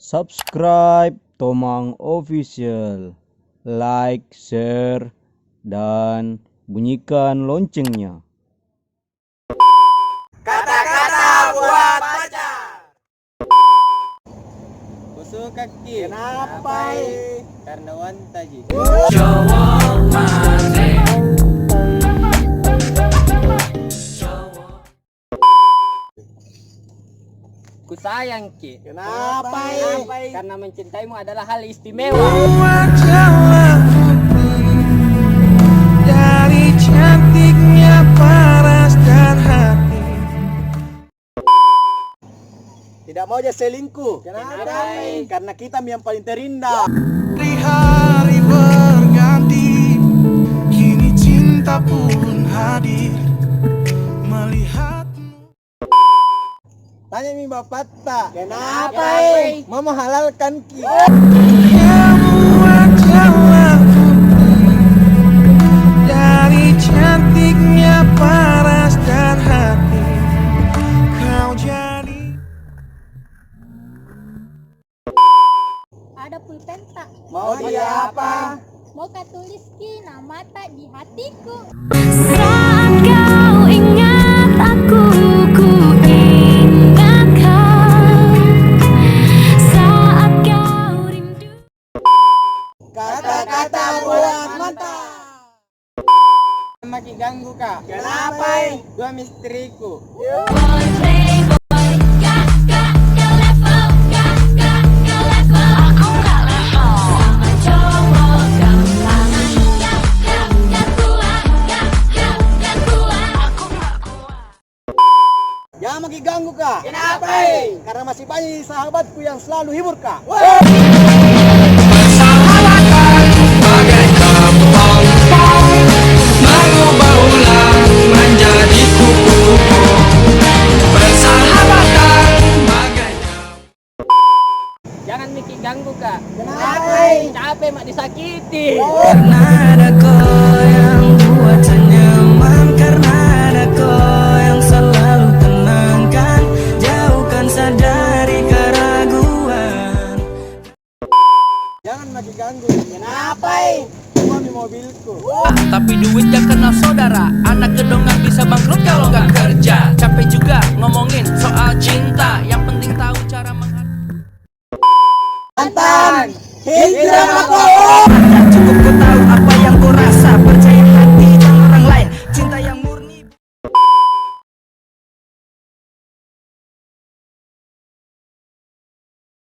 Subscribe Tomang Official, like, share, dan bunyikan loncengnya. Kata-kata buat pacar. Busuk kaki. Kenapa? Karena wantaji. Ku sayang Ki. Kenapa? Karena mencintaimu adalah hal istimewa. Wajahlah putih dari cantiknya paras dan hati. Tidak mau aja selingkuh. Kenapa? Karena kita yang paling terindah. Hari-hari berganti, kini cinta pun hadir. Melihatmu. Tanya mi bapak tak. Kenapa? Mau menghalalkan Ki. Kamu wajahlah putih dari cantiknya paras dan hati. Kau jadi. Ada pulpen tak? Mau dia apa? Mau kau tulis Ki nama tak di hatiku. Saat kau ingat aku, ku ingat kau. Saat kau rindu. Kata-kata buat mata. Makin ganggu Kak. Kenapa? Dua misteriku. Boy playboy, gak level, gak level. Aku gak level sama cowok gampangan. Gak kuat, gak kuat. Aku gak kuat. Jangan makin ganggu Kak. Kenapa? Karena masih banyak sahabatku yang selalu hibur Kak. Jangan mikir ganggu Kak. Kenapa? Capek mak disakiti. Karena ada kau yang buat senyaman, karena ada kau yang selalu tenangkan, jauhkan sadari keraguan. Jangan makin ganggu. Kenapa? Cuma di mobilku. Tapi duit gak kenal saudara. Anak gedongan bisa bangkrut kalau gak kerja. Capek juga ngomongin soal cinta. Yang penting tahu cara Mantan, hijrah aku. cukup ku tahu